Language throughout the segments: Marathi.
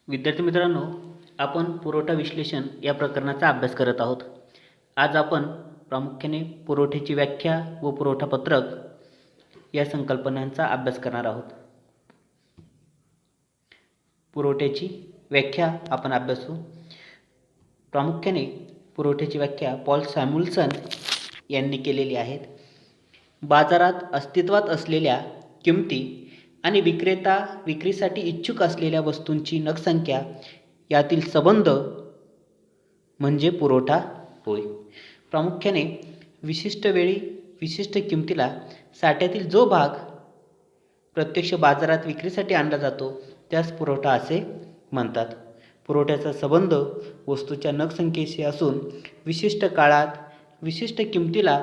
विद्यार्थी मित्रांनो, आपण पुरवठा विश्लेषण या प्रकरणाचा अभ्यास करत आहोत. आज आपण प्रामुख्याने पुरवठ्याची व्याख्या व पुरवठा पत्रक या संकल्पनांचा अभ्यास करणार आहोत. पुरवठ्याची व्याख्या आपण अभ्यासू. प्रामुख्याने पुरवठ्याची व्याख्या पॉल सॅम्युएल्सन यांनी केलेली आहे. बाजारात अस्तित्वात असलेल्या किमती आणि विक्रेता विक्रीसाठी इच्छुक असलेल्या वस्तूंची नगसंख्या यातील संबंध म्हणजे पुरवठा होय. प्रामुख्याने विशिष्ट वेळी विशिष्ट किमतीला साठ्यातील जो भाग प्रत्यक्ष बाजारात विक्रीसाठी आणला जातो त्यास पुरवठा असे म्हणतात. पुरवठ्याचा संबंध वस्तूच्या नगसंख्येशी असून विशिष्ट काळात विशिष्ट किमतीला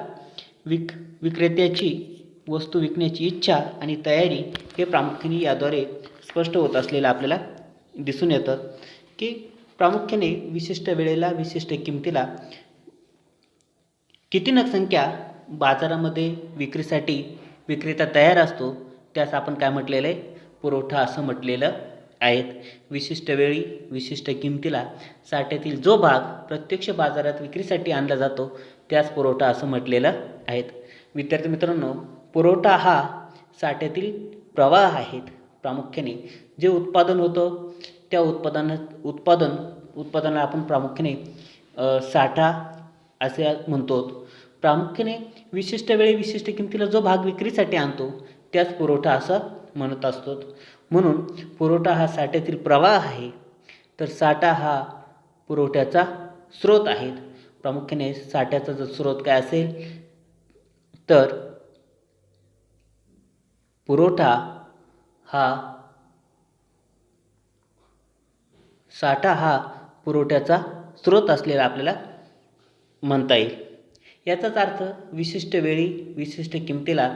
विक्रेत्याची वस्तू विकण्याची इच्छा आणि तयारी हे प्रामुख्याने याद्वारे स्पष्ट होत असलेलं आपल्याला दिसून येतं की प्रामुख्याने विशिष्ट वेळेला विशिष्ट किमतीला किती नगसंख्या बाजारामध्ये विक्रीसाठी विक्रेता तयार असतो त्यास आपण काय म्हटलेलं आहे, पुरवठा असं म्हटलेलं आहे. विशिष्ट वेळी विशिष्ट किमतीला साठ्यातील जो भाग प्रत्यक्ष बाजारात विक्रीसाठी आणला जातो त्यास पुरवठा असं म्हटलेलं आहे. विद्यार्थी मित्रांनो, पुरवठा हा साठ्यातील प्रवाह आहेत. प्रामुख्याने जे उत्पादन होतं त्या उत्पादनाला आपण प्रामुख्याने साठा असे म्हणतो. प्रामुख्याने विशिष्ट वेळी विशिष्ट किमतीला जो भाग विक्रीसाठी आणतो त्यास पुरवठा असं म्हणत असतो. म्हणून पुरवठा हा साठ्यातील प्रवाह आहे, तर साठा हा पुरवठ्याचा स्रोत आहे. प्रामुख्याने साठ्याचा जर स्रोत काय असेल तर साठा हा पुरवठ्याचा स्रोत असलेला आपल्याला म्हणता येईल. याचाच अर्थ विशिष्ट वेळी विशिष्ट किमतीला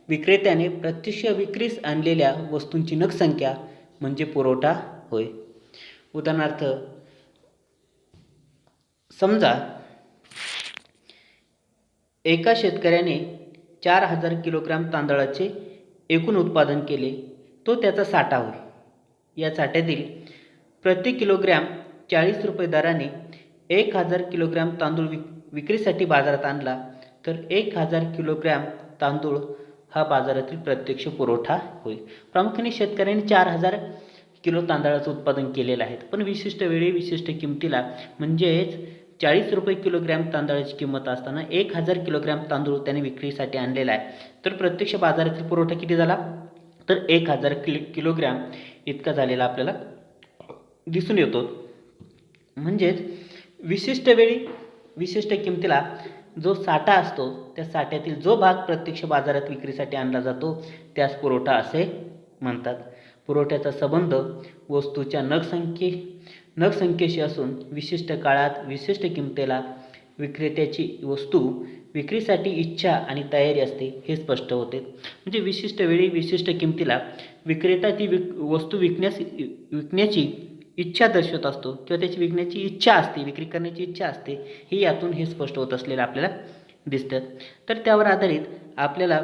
विक्रेत्याने प्रत्यक्ष विक्रीस आणलेल्या वस्तूंची नगसंख्या म्हणजे पुरवठा होय. उदाहरणार्थ, समजा एका शेतकऱ्याने 4000 किलोग्राम तांदळाचे एकूण उत्पादन केले, तो त्याचा साठा होय. या साठ्यातील प्रति किलोग्रॅम 40 रुपये दराने 1000 किलोग्रॅम तांदूळ विक्रीसाठी बाजारात आणला तर 1000 किलोग्रॅम तांदूळ हा बाजारातील प्रत्यक्ष पुरवठा होय. प्रामुख्याने शेतकऱ्यांनी 4000 किलो तांदळाचं उत्पादन केलेलं आहे, पण विशिष्ट वेळी विशिष्ट किमतीला म्हणजेच 40 रुपये किलोग्रॅम तांदळाची किंमत असताना 1000 किलोग्रॅम तांदूळ त्याने विक्रीसाठी आणलेला आहे, तर प्रत्यक्ष बाजारातील पुरवठा किती झाला तर 1000 किलोग्रॅम इतका झालेला आपल्याला दिसून येतो. म्हणजेच विशिष्ट वेळी विशिष्ट किमतीला जो साठा असतो त्या साठ्यातील जो भाग प्रत्यक्ष बाजारात विक्रीसाठी आणला जातो त्यास पुरवठा असे म्हणतात. पुरवठ्याचा संबंध वस्तूच्या नगसंख्येशी असून विशिष्ट काळात विशिष्ट किमतीला विक्रेत्याची वस्तू विक्रीसाठी इच्छा आणि तयारी असते हे स्पष्ट होते. म्हणजे विशिष्ट वेळी विशिष्ट किमतीला विक्रेता ती वस्तू विकण्याची इच्छा दर्शवत असतो किंवा त्याची विकण्याची इच्छा असते, विक्री करण्याची इच्छा असते, हे यातून हे स्पष्ट होत असलेलं आपल्याला दिसतं. तर त्यावर आधारित आपल्याला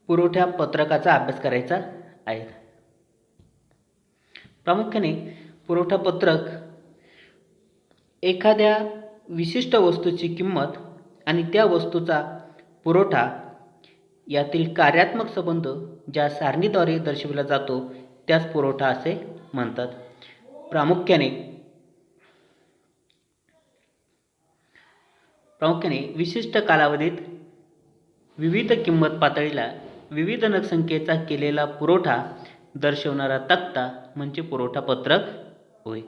पुरवठा पत्रकाचा अभ्यास करायचा आहे. प्रामुख्याने पुरवठा पत्रक एखाद्या विशिष्ट वस्तूची किंमत आणि त्या वस्तूचा पुरवठा यातील कार्यात्मक संबंध ज्या सारणीद्वारे दर्शविला जातो त्यास पुरवठा असे म्हणतात. प्रामुख्याने विशिष्ट कालावधीत विविध किंमत पातळीला विविध नगसंख्येचा केलेला पुरवठा दर्शवणारा तक्ता म्हणजे पुरवठा पत्रक होय.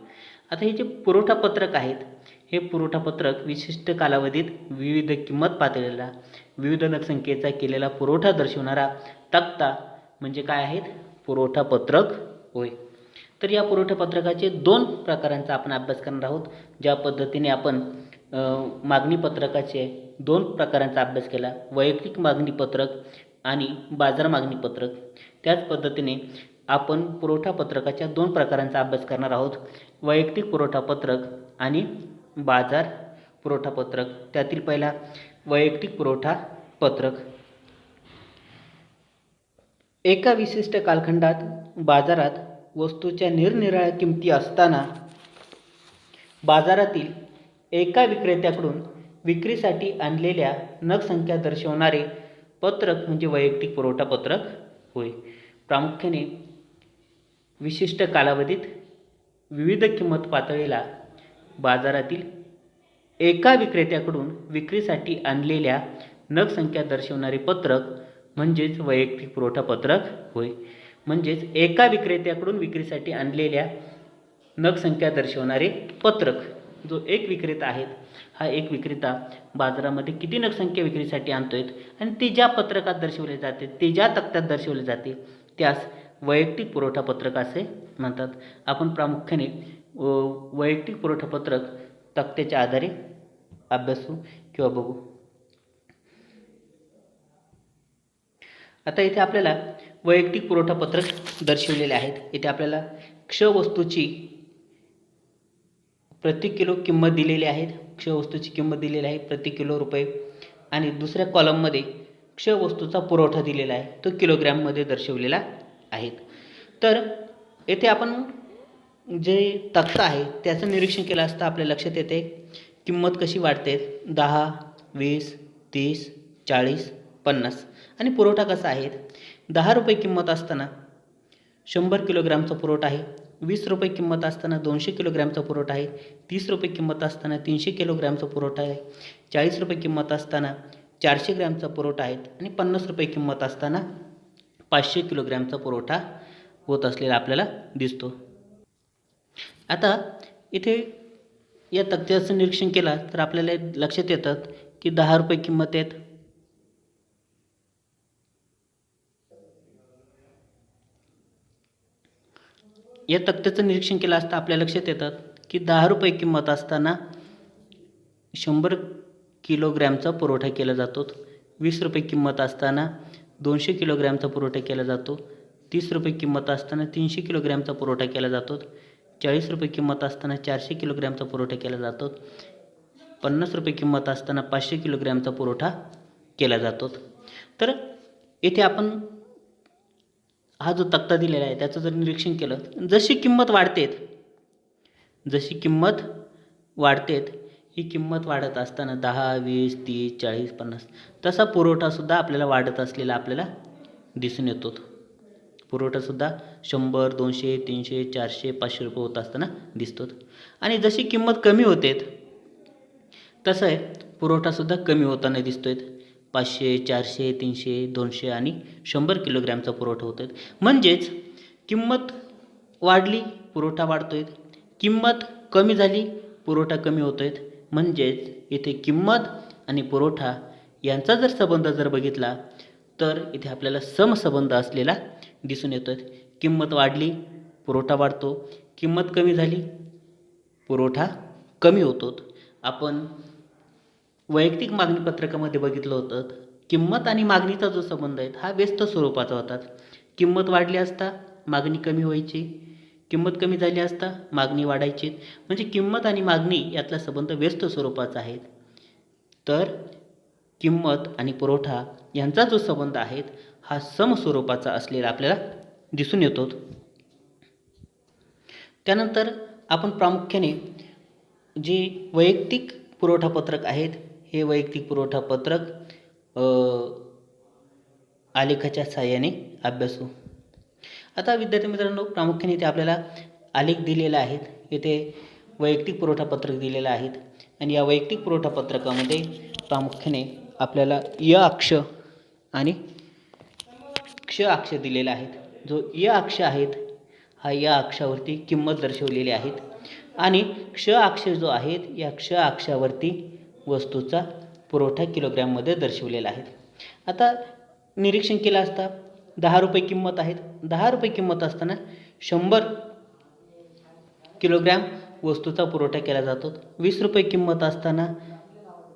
आता हे जे पुरवठा पत्रक आहेत हे पुरवठा पत्रक विशिष्ट कालावधीत विविध किंमत पातळीला विविध नगसंख्येचा केलेला पुरवठा दर्शवणारा तक्ता म्हणजे काय आहेत, पुरवठा पत्रक होय. तर या पुरवठा पत्रकाचे 2 प्रकारांचा आपण अभ्यास करणार आहोत. ज्या पद्धतीने आपण मागणी पत्रकाचे 2 प्रकारांचा अभ्यास केला, वैयक्तिक मागणी पत्रक आणि बाजार मागणी पत्रक, त्याच पद्धतीने आपण पुरवठा पत्रकाच्या 2 प्रकारांचा अभ्यास करणार आहोत, वैयक्तिक पुरवठा पत्रक आणि बाजार पुरवठा पत्रक. त्यातील पहिला वैयक्तिक पुरवठा पत्रक. एका विशिष्ट कालखंडात बाजारात वस्तूच्या निरनिराळ्या किमती असताना बाजारातील एका विक्रेत्याकडून विक्रीसाठी आणलेल्या नग संख्या दर्शवणारे पत्रक म्हणजे वैयक्तिक पुरवठा पत्रक होय. प्रामुख्याने विशिष्ट कालावधीत विविध किंमत पातळीला बाजारातील एका विक्रेत्याकडून विक्रीसाठी आणलेल्या नग संख्या दर्शवणारे पत्रक म्हणजेच वैयक्तिक पुरवठा पत्रक होय. म्हणजेच एका विक्रेत्याकडून विक्रीसाठी आणलेल्या नग संख्या दर्शवणारे पत्रक. जो एक विक्रेता आहे हा एक विक्रेता बाजारामध्ये किती नग संख्या विक्रीसाठी आणतोय आणि ते ज्या पत्रकात दर्शवले जाते, ते ज्या तक्त्यात दर्शवले जाते त्यास वैयक्तिक पुरवठा पत्रक असे म्हणतात. आपण प्रामुख्याने वैयक्तिक पुरवठा पत्रक तक्त्याच्या आधारे अभ्यासू किंवा बघू. आता इथे आपल्याला वैयक्तिक पुरवठा पत्रक दर्शवलेले आहेत. इथे आपल्याला क्ष वस्तूची प्रति किलो किंमत दिलेली आहे. क्ष वस्तूची किंमत दिलेली आहे प्रति किलो रुपये आणि दुसऱ्या कॉलममध्ये क्ष वस्तूचा पुरवठा दिलेला आहे, तो किलोग्रॅममध्ये दर्शवलेला आहे. तर येथे आपण जे तक्ता आहे त्याचं निरीक्षण केलं असता आपल्या लक्षात येते किंमत कशी वाढते 10, 20, 30, 40, 50 आणि पुरवठा कसा आहे. 10 रुपये किंमत असताना 100 किलोग्रामचा पुरवठा आहे. 20 रुपये किंमत असताना 200 किलोग्रॅमचा पुरवठा आहे. 30 रुपये किंमत असताना 300 किलोग्रॅमचा पुरवठा आहे. 40 रुपये किंमत असताना 400 ग्रॅमचा पुरवठा आहे आणि 50 रुपये किंमत असताना 500 किलोग्रॅमचा पुरवठा होत असलेला आपल्याला दिसतो. आता इथे या तक्त्याचं निरीक्षण केलं तर आपल्याला लक्षात येतात की 10 रुपये किंमत आहेत. या तक्त्याचं निरीक्षण केलं असता आपल्या लक्षात येतात की 10 रुपये किंमत असताना 100 किलोग्रॅमचा पुरवठा केला जातो. 20 रुपये किंमत असताना 200 किलोग्रॅमचा पुरवठा केला जातो. 30 रुपये किंमत असताना 300 किलोग्रॅमचा पुरवठा केला जातो. 40 रुपये किंमत असताना 400 किलोग्रॅमचा पुरवठा केला जातो. 50 रुपये किंमत असताना 500 किलोग्रॅमचा पुरवठा केला जातो. तर येथे आपण हा जो तक्ता दिलेला आहे त्याचं जर निरीक्षण केलं, जशी किंमत वाढते ही किंमत वाढत असताना 10, 20, 30, 40, 50 तसा पुरवठासुद्धा आपल्याला वाढत असलेला आपल्याला दिसून येतो. पुरवठासुद्धा 100, 200, 300, 400, 500 रुपये होत असताना दिसतो. आणि जशी किंमत कमी होते तसं आहे पुरवठासुद्धा कमी होताना दिसतोय. 500, 400, 300, 200 आणि 100 किलोग्रॅमचा पुरवठा होतोय. म्हणजेच किंमत वाढली पुरवठा वाढतोय, किंमत कमी झाली पुरवठा कमी होतोय. म्हणजेच इथे किंमत आणि पुरवठा यांचा जर संबंध जर बघितला तर इथे आपल्याला समसंबंध असलेला दिसून येतोय. किंमत वाढली पुरवठा वाढतो, किंमत कमी झाली पुरवठा कमी होतो. आपण वैयक्तिक मागणी पत्रकामध्ये बघितलं होतं किंमत आणि मागणीचा जो संबंध आहे हा व्यस्त स्वरूपाचा होता. किंमत वाढली असता मागणी कमी व्हायची, किंमत कमी झाली असता मागणी वाढायची. म्हणजे किंमत आणि मागणी यातला संबंध व्यस्त स्वरूपाचा आहे. तर किंमत आणि पुरवठा यांचा जो संबंध आहे हा समस्वरूपाचा असलेला आपल्याला दिसून येतो. त्यानंतर आपण प्रामुख्याने जे वैयक्तिक पुरवठा पत्रक आहेत हे वैयक्तिक पुरवठा पत्रक आलेखाच्या साहाय्याने अभ्यासू. आता विद्यार्थी मित्रांनो, प्रामुख्याने इथे आपल्याला आलेख दिलेला आहेत. इथे वैयक्तिक पुरवठा पत्रक दिलेलं आहेत आणि या वैयक्तिक पुरवठा पत्रकामध्ये प्रामुख्याने आपल्याला य अक्ष आणि क्ष अक्ष दिलेला आहेत. जो य अक्ष आहेत हा या अक्षावरती किंमत दर्शवलेली आहेत आणि क्ष अक्ष जो आहेत या क्ष अक्षावरती वस्तूचा पुरवठा किलोग्रॅममध्ये दर्शवलेला आहे. आता निरीक्षण केलं असता 10 रुपये किंमत आहेत. 10 रुपये किंमत असताना 100 किलोग्रॅम वस्तूचा पुरवठा केला जातो. 20 रुपये किंमत असताना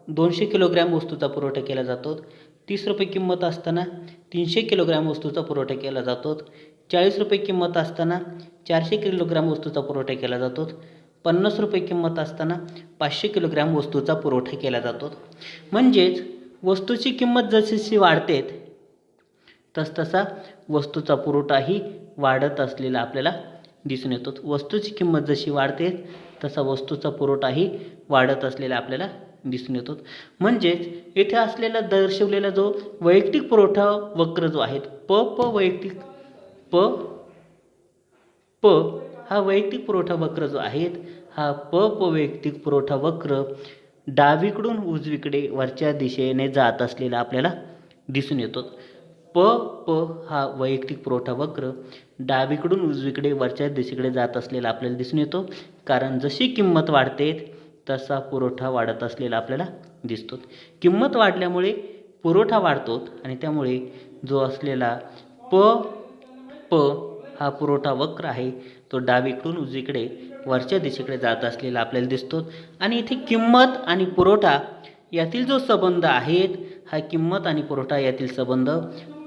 200 किलोग्रॅम वस्तूचा पुरवठा केला जातो. 30 रुपये किंमत असताना 300 किलोग्रॅम वस्तूचा पुरवठा केला जातो. 40 रुपये किंमत असताना 400 किलोग्रॅम वस्तूचा पुरवठा केला जातो. 50 रुपये किंमत असताना 500 किलोग्रॅम वस्तूचा पुरवठा केला जातो. म्हणजेच वस्तूची किंमत जशी वाढते तसतसा वस्तूचा पुरवठाही वाढत असलेला आपल्याला दिसून येतो. वस्तूची किंमत जशी वाढते तसा वस्तूचा पुरवठाही वाढत असलेला आपल्याला दिसून येतो. म्हणजेच येथे असलेला दर्शवलेला जो वैयक्तिक पुरवठा वक्र जो आहे वैयक्तिक प प हा वैयक्तिक पुरवठा वक्र जो आहे हा वैयक्तिक पुरवठा वक्र डावीकडून उजवीकडे वरच्या दिशेने जात असलेला आपल्याला दिसून येतो. प हा वैयक्तिक पुरवठा वक्र डावीकडून उजवीकडे वरच्या दिशेकडे जात असलेला आपल्याला दिसून येतो, कारण जशी किंमत वाढते तसा पुरवठा वाढत असलेला आपल्याला दिसतो. किंमत वाढल्यामुळे पुरवठा वाढतो आणि त्यामुळे जो असलेला प हा पुरवठा वक्र आहे तो डावीकडून उजवीकडे वरच्या दिशेकडे जात असलेला आपल्याला दिसतो. आणि इथे किंमत आणि पुरवठा यातील जो संबंध आहे हा किंमत आणि पुरवठा यातील संबंध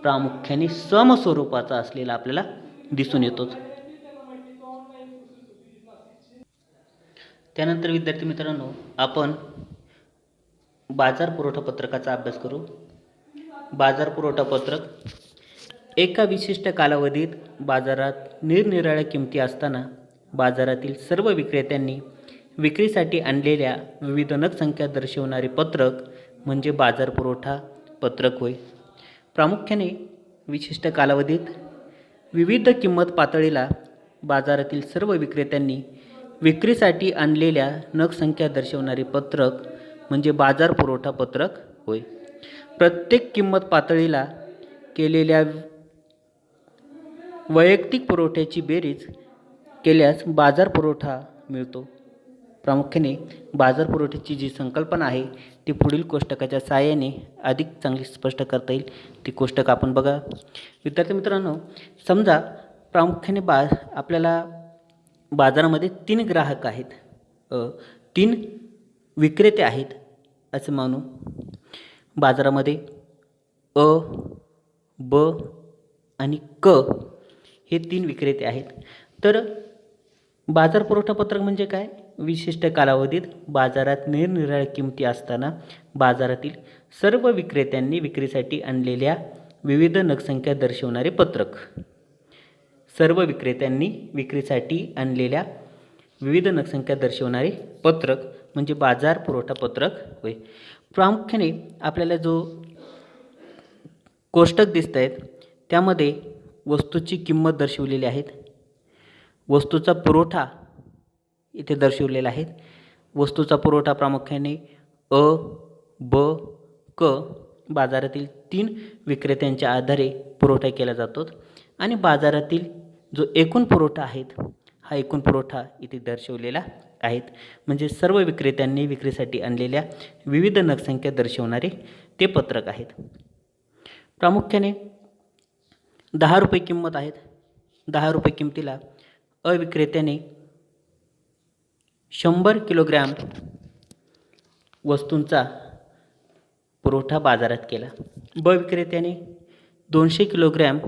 प्रामुख्याने समस्वरूपाचा असलेला आपल्याला दिसून येतो. त्यानंतर विद्यार्थी मित्रांनो, आपण बाजार पुरवठा पत्रकाचा अभ्यास करू. बाजार पुरवठा पत्रक एका विशिष्ट कालावधीत बाजारात निरनिराळ्या किमती असताना बाजारातील सर्व विक्रेत्यांनी विक्रीसाठी आणलेल्या विविध नगसंख्या दर्शवणारे पत्रक म्हणजे बाजार पुरवठा पत्रक होय. प्रामुख्याने विशिष्ट कालावधीत विविध किंमत पातळीला बाजारातील सर्व विक्रेत्यांनी विक्रीसाठी आणलेल्या नगसंख्या दर्शवणारे पत्रक म्हणजे बाजार पुरवठा पत्रक होय. प्रत्येक किंमत पातळीला केलेल्या वैयक्तिक पुरवठ्याची बेरीज केल्यास बाजार पुरवठा मिळतो. प्रामुख्याने बाजार पुरवठ्याची जी संकल्पना आहे ती पुढील कोष्टकाच्या सहाय्याने अधिक चांगली स्पष्ट करता येईल. ती कोष्टक आपण बघा. विद्यार्थी मित्रांनो, समजा प्रामुख्याने आपल्याला बाजारामध्ये 3 ग्राहक आहेत, 3 विक्रेते आहेत असे मानू. बाजारामध्ये अ, ब आणि क हे 3 विक्रेते आहेत. तर बाजार पुरवठा पत्रक म्हणजे काय? विशिष्ट कालावधीत बाजारात निरनिराळ्या किमती असताना बाजारातील सर्व विक्रेत्यांनी विक्रीसाठी आणलेल्या विविध नगसंख्या दर्शवणारे पत्रक. सर्व विक्रेत्यांनी विक्रीसाठी आणलेल्या विविध नगसंख्या दर्शवणारे पत्रक म्हणजे बाजार पुरवठा पत्रक होय. प्रामुख्याने आपल्याला जो कोष्टक दिसत आहेत त्यामध्ये वस्तूची किंमत दर्शवलेली आहेत, वस्तूचा पुरवठा इथे दर्शवलेला आहे. वस्तूचा पुरवठा प्रामुख्याने अ, ब, क बाजारातील 3 विक्रेत्यांच्या आधारे पुरवठा केला जातो. आणि बाजारातील जो एकूण पुरवठा आहे हा एकूण पुरवठा इथे दर्शवलेला आहेत. म्हणजे सर्व विक्रेत्यांनी विक्रीसाठी आणलेल्या विविध नगसंख्या दर्शवणारे ते पत्रक आहेत. प्रामुख्याने 10 रुपये किंमत आहेत. 10 रुपये किमतीला अ विक्रेत्याने 100 किलोग्रॅम वस्तूंचा पुरवठा बाजारात केला. ब विक्रेत्याने 200 किलोग्रॅम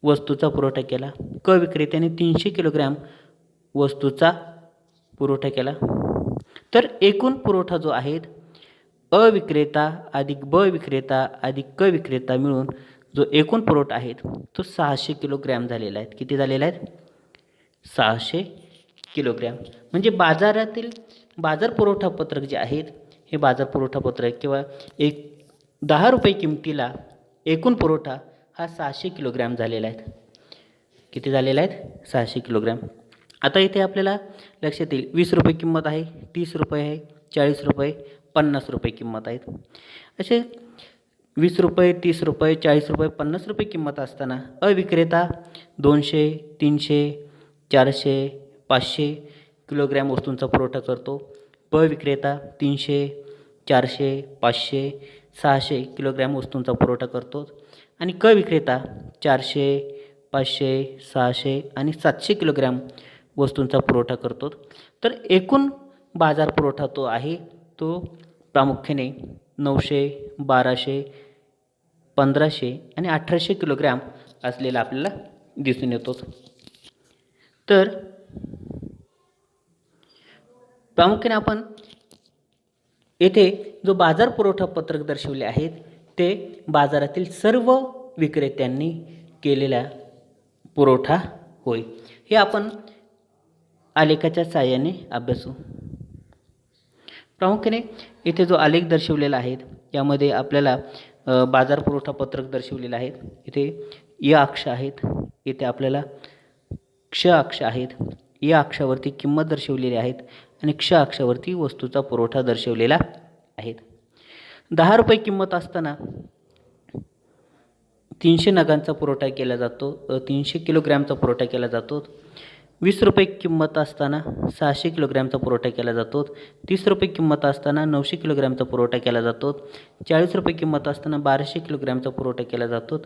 वस्तूचा पुरवठा केला. क विक्रेत्याने 300 किलोग्रॅम वस्तूचा पुरवठा केला. तर एकूण पुरवठा जो आहे अ विक्रेता अधिक ब विक्रेता अधिक क विक्रेता मिळून जो एकूण पुरवठा आहे तो 600 किलोग्रॅम झालेला आहे. किती झालेला आहे? 600 किलोग्रॅम. म्हणजे बाजारातील बाजार पुरवठा पत्रक जे आहेत हे बाजार पुरवठा पत्रक किंवा 10 रुपये किमतीला एकूण पुरवठा हा 600 किलोग्रॅम झालेला आहे. किती झालेला आहे? 600 किलोग्रॅम. आता इथे आपल्याला लक्षात येईल 20 रुपये किंमत आहे, 30 रुपये आहे, 40 रुपये, 50 रुपये किंमत आहेत. असे 20 रुपये, 30 रुपये, 40 रुपये, 50 रुपये किंमत असताना अविक्रेता 200, 300, 400, 500 किलोग्रॅम वस्तूंचा पुरवठा करतो. ब विक्रेता 300, 400, 500, 600 किलोग्रॅम वस्तूंचा पुरवठा करतो. आणि क विक्रेता 400, 500, 600 आणि 700 किलोग्रॅम वस्तूंचा पुरवठा करतो. तर एकूण बाजार पुरवठा तो आहे तो प्रामुख्याने 900, 1200, 1500 आणि 1800 किलोग्रॅम असलेला आपल्याला दिसून येतो. तर प्रामुख्याने आपण येथे जो बाजार पुरवठा पत्रक दर्शवले आहेत ते बाजारातील सर्व विक्रेत्यांनी केलेला पुरवठा होय. हे आपण आलेखाच्या साहाय्याने अभ्यासू. प्रामुख्याने इथे जो आलेख दर्शवलेला आहे यामध्ये आपल्याला बाजार पुरवठा पत्रक दर्शवलेलं आहे. इथे य अक्ष आहेत, इथे आपल्याला क्ष अक्ष आहेत. या अक्षावरती किंमत दर्शवलेली आहेत आणि क्ष अक्षावरती वस्तूचा पुरवठा दर्शवलेला आहे. 10 रुपये किंमत असताना 300 नगांचा पुरवठा केला जातो, 300 किलोग्रॅमचा पुरवठा केला जातो. 20 रुपये किंमत असताना 600 किलोग्रॅमचा पुरवठा केला जातो. 30 रुपये किंमत असताना 900 किलोग्रॅमचा पुरवठा केला जातो. 40 रुपये किंमत असताना 1200 किलोग्रॅमचा पुरवठा केला जातो.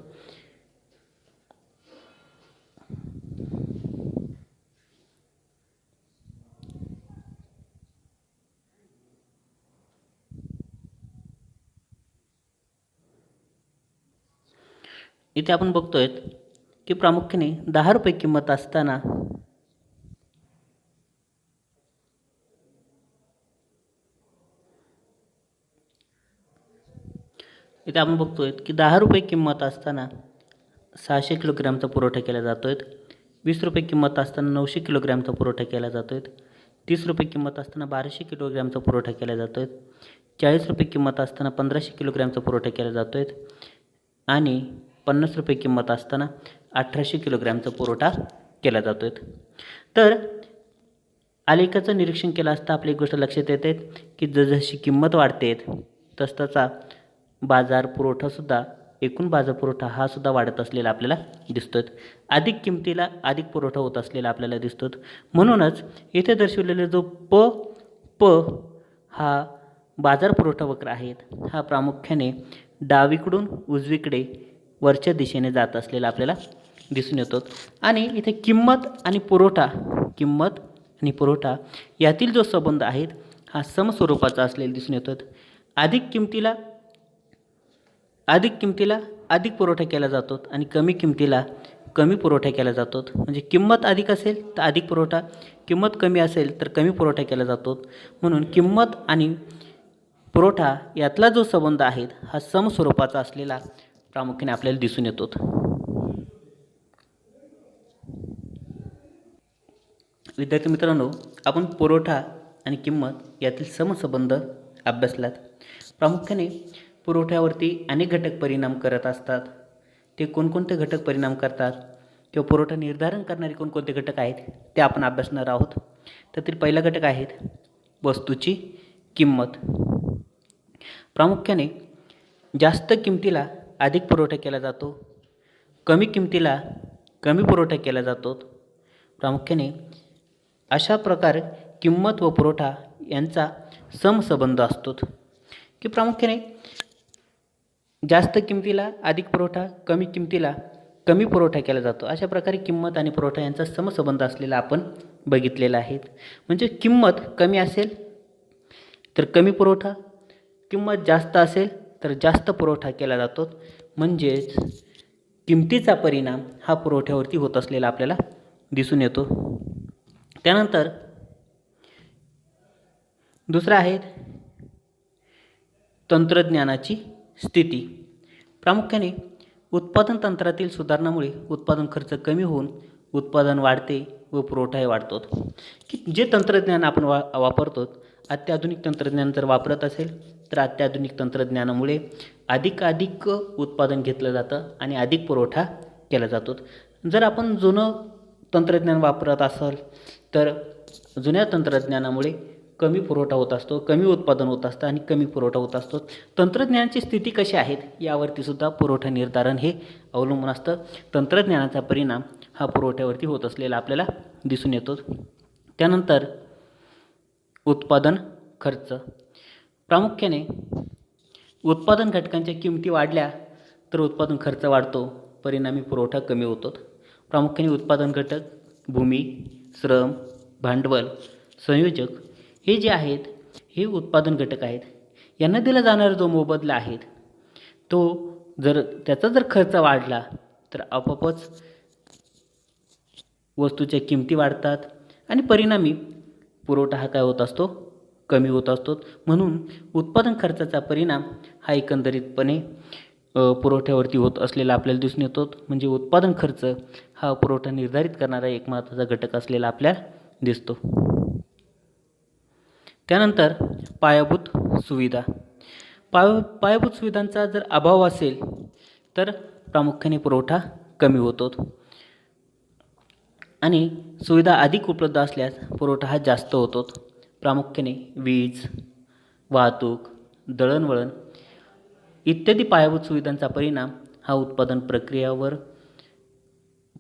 इथे आपण बघतोय की प्रामुख्याने 10 रुपये किंमत असताना इथे आपण बघतोय की 10 रुपये किंमत असताना 600 किलोग्रॅमचा पुरवठा केला जातोय. 20 रुपये किंमत असताना 900 किलोग्रॅमचा पुरवठा केला जातोय. 30 रुपये किंमत असताना 1200 किलोग्रॅमचा पुरवठा केला जातोय. 40 रुपये किंमत असताना 1500 किलोग्रॅमचा पुरवठा केला जातोय आणि 50 रुपये किंमत असताना 1800 किलोग्रॅमचा पुरवठा केला जातोय. तर आलेखाचं निरीक्षण केलं असता आपली एक गोष्ट लक्षात येते की जसजशी किंमत वाढते तसतसा बाजार पुरवठासुद्धा, एकूण बाजार पुरवठा हा सुद्धा वाढत असलेला आपल्याला दिसतोय. अधिक किमतीला अधिक पुरवठा होत असलेला आपल्याला दिसतो. म्हणूनच इथे दर्शवलेले जो प हा बाजार पुरवठा वक्र आहेत हा प्रामुख्याने डावीकडून उजवीकडे वरच्या दिशेने जात असलेला आपल्याला दिसून येतो. आणि इथे किंमत आणि पुरवठा यातील जो संबंध आहे हा समस्वरूपाचा असलेला दिसून येतो. अधिक किमतीला अधिक पुरवठा केला जातो आणि कमी किमतीला कमी पुरवठा केला जातो. म्हणजे किंमत अधिक असेल तर अधिक पुरवठा, किंमत कमी असेल तर कमी पुरवठा केला जातो. म्हणून किंमत आणि पुरवठा यातला जो संबंध आहे हा समस्वरूपाचा असलेला प्रामुख्याने आपल्याला दिसून येतो. विद्यार्थी मित्रांनो, आपण पुरवठा आणि किंमत यातील समसंबंध अभ्यासलात. प्रामुख्याने पुरवठ्यावरती अनेक घटक परिणाम करत असतात. ते कोणकोणते घटक परिणाम करतात किंवा पुरवठा निर्धारण करणारे कोणकोणते घटक आहेत ते आपण अभ्यासणार आहोत. त्यातील पहिला घटक आहेत वस्तूची किंमत. प्रामुख्याने जास्त किमतीला अधिक पुरवठा केला जातो, कमी किमतीला कमी पुरवठा केला जातो. प्रामुख्याने अशा प्रकारे किंमत व पुरवठा यांचा समसंबंध असतो की प्रामुख्याने जास्त किमतीला अधिक पुरवठा, कमी किमतीला कमी पुरवठा केला जातो. अशा प्रकारे किंमत आणि पुरवठा यांचा समसंबंध असलेला आपण बघितलेला आहे. म्हणजे किंमत कमी असेल तर कमी पुरवठा, किंमत जास्त असेल तर जास्त पुरवठा केला जातो. म्हणजेच किमतीचा परिणाम हा पुरवठ्यावरती होत असलेला आपल्याला दिसून येतो. त्यानंतर दुसरं आहे तंत्रज्ञानाची स्थिती. प्रामुख्याने उत्पादन तंत्रातील सुधारणामुळे उत्पादन खर्च कमी होऊन उत्पादन वाढते व पुरवठाही वाढतो. की जे तंत्रज्ञान आपण वापरतो, अत्याधुनिक तंत्रज्ञान जर वापरत असेल तर अत्याधुनिक तंत्रज्ञानामुळे अधिक उत्पादन घेतलं जातं आणि अधिक पुरवठा केला जातो. जर आपण जुनं तंत्रज्ञान वापरत असाल तर जुन्या तंत्रज्ञानामुळे कमी पुरवठा होत असतो, कमी उत्पादन होत असतं आणि कमी पुरवठा होत असतो. तंत्रज्ञानाची स्थिती कशी आहेत यावरती सुद्धा पुरवठा निर्धारण हे अवलंबून असतं. तंत्रज्ञानाचा परिणाम हा पुरवठ्यावरती होत असलेला आपल्याला दिसून येतो. त्यानंतर उत्पादन खर्च. प्रामुख्याने उत्पादन घटकांच्या किमती वाढल्या तर उत्पादन खर्च वाढतो, परिणामी पुरवठा कमी होतो. प्रामुख्याने उत्पादन घटक भूमी, श्रम, भांडवल, संयोजक हे जे आहेत हे उत्पादन घटक आहेत. यांना दिला जाणारा जो मोबदला आहे तो त्याचा जर खर्च वाढला तर आपोआपच वस्तूच्या किमती वाढतात आणि परिणामी पुरवठा हा काय होत असतो, कमी होत असतो. म्हणून उत्पादन खर्चाचा परिणाम हा एकंदरीतपणे पुरवठ्यावरती होत असलेला आपल्याला दिसून येतो. म्हणजे उत्पादन खर्च हा पुरवठा निर्धारित करणारा एक महत्त्वाचा घटक असलेला आपल्याला दिसतो. त्यानंतर पायाभूत सुविधा. पायाभूत सुविधांचा जर अभाव असेल तर प्रामुख्याने पुरवठा कमी होतो आणि सुविधा अधिक उपलब्ध असल्यास पुरवठा हा जास्त होतो. प्रामुख्याने वीज, वाहतूक, दळणवळण इत्यादी पायाभूत सुविधांचा परिणाम हा उत्पादन प्रक्रियावर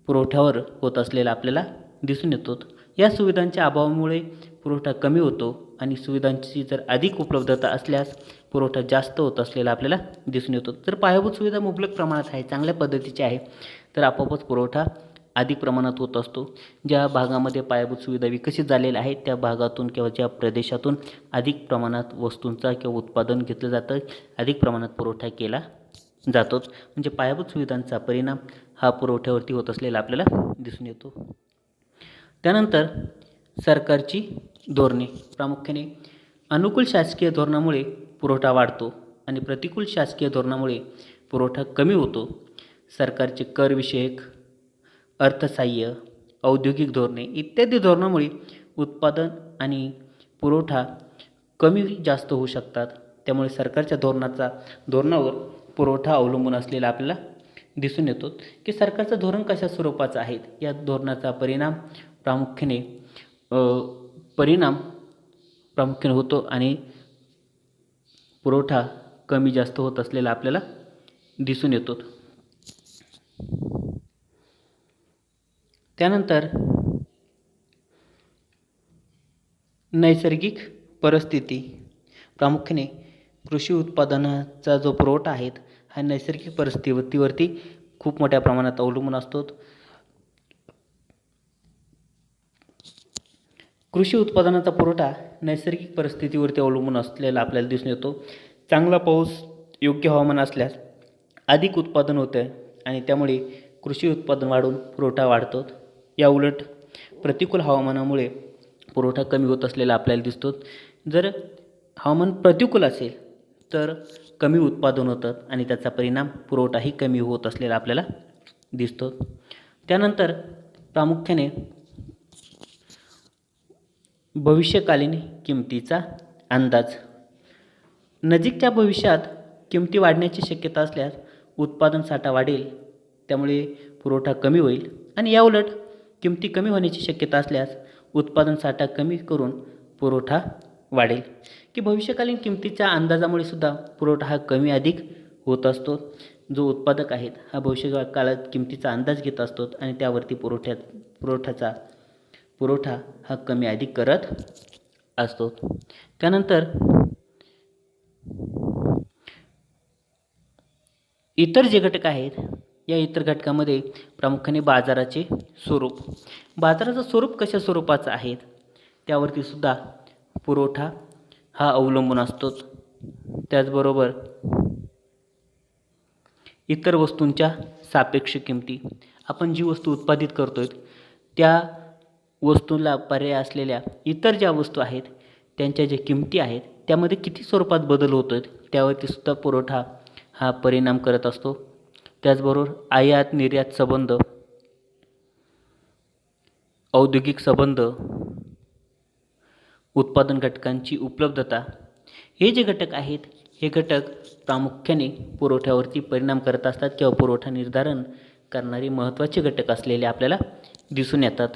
पुरवठ्यावर होत असलेला आपल्याला दिसून येतो. या सुविधांच्या अभावामुळे पुरवठा कमी होतो आणि सुविधांची जर अधिक उपलब्धता असल्यास पुरवठा जास्त होत असलेला आपल्याला दिसून येतो. जर पायाभूत सुविधा मुबलक प्रमाणात आहे, चांगल्या पद्धतीची आहे, तर आपोआपच पुरवठा अधिक प्रमाणात होत असतो. ज्या भागामध्ये पायाभूत सुविधा विकसित झालेल्या आहेत त्या भागातून किंवा ज्या प्रदेशातून अधिक प्रमाणात वस्तूंचा किंवा उत्पादन घेतलं जातं, अधिक प्रमाणात पुरवठा केला जातोच. म्हणजे पायाभूत सुविधांचा परिणाम हा पुरवठ्यावरती होत असलेला आपल्याला दिसून येतो. त्यानंतर सरकारची धोरणे. प्रामुख्याने अनुकूल शासकीय धोरणामुळे पुरवठा वाढतो आणि प्रतिकूल शासकीय धोरणामुळे पुरवठा कमी होतो. सरकारचे करविषयक, अर्थसहाय्य, औद्योगिक धोरणे इत्यादी धोरणामुळे उत्पादन आणि पुरवठा कमी जास्त होऊ शकतात. त्यामुळे सरकारच्या धोरणावर पुरवठा अवलंबून असलेला आपल्याला दिसून येतो की सरकारचं धोरण कशा स्वरूपाचं आहे. या धोरणाचा प्रामुख्याने होतो आणि पुरवठा कमी जास्त होत असलेला आपल्याला दिसून येतो. त्यानंतर नैसर्गिक परिस्थिती. प्रामुख्याने कृषी उत्पादनाचा जो पुरवठा आहे हा नैसर्गिक परिस्थितीवरती खूप मोठ्या प्रमाणात अवलंबून असतो. कृषी उत्पादनाचा पुरवठा नैसर्गिक परिस्थितीवरती अवलंबून असलेला आपल्याला दिसून येतो. चांगला पाऊस, योग्य हवामान असल्यास अधिक उत्पादन होते आणि त्यामुळे कृषी उत्पादन वाढून पुरवठा वाढतो. या उलट प्रतिकूल हवामानामुळे पुरवठा कमी होत असलेला आपल्याला दिसतो. जर हवामान प्रतिकूल असेल तर कमी उत्पादन होतं आणि त्याचा परिणाम पुरवठाही कमी होत असलेला आपल्याला दिसतो. त्यानंतर प्रामुख्याने भविष्यकालीन किमतीचा अंदाज. नजीकच्या भविष्यात किमती वाढण्याची शक्यता असल्यास उत्पादन साठा वाढेल, त्यामुळे पुरवठा कमी होईल आणि याउलट किमती कमी होण्याची शक्यता असल्यास उत्पादन साठा कमी करून पुरवठा वाढेल. की भविष्यकालीन किमतीच्या अंदाजामुळे सुद्धा पुरवठा हा कमी अधिक होत असतो. जो उत्पादक आहेत हा भविष्यकाळात किमतीचा अंदाज घेत असतो आणि त्यावरती पुरवठा हा कमी अधिक करत असतो. त्यानंतर इतर जे घटक आहेत या इतर घटकामध्ये प्रामुख्याने बाजाराचे स्वरूप. बाजाराचं स्वरूप कशा स्वरूपाचं आहे त्यावरती सुद्धा पुरवठा हा अवलंबून असतो. त्याचबरोबर इतर वस्तूंच्या सापेक्ष किमती. आपण जी वस्तू उत्पादित करतोय त्या वस्तूला पर्याय असलेल्या इतर ज्या वस्तू आहेत त्यांच्या ज्या किमती आहेत त्यामध्ये किती स्वरूपात बदल होतोय त्यावरती सुद्धा पुरवठा हा परिणाम करत असतो. त्याचबरोबर आयात निर्यात संबंध, औद्योगिक संबंध, उत्पादन घटकांची उपलब्धता हे जे घटक आहेत हे घटक प्रामुख्याने पुरवठ्यावरती परिणाम करत असतात किंवा पुरवठा निर्धारण करणारे महत्त्वाचे घटक असलेले आपल्याला दिसून येतात.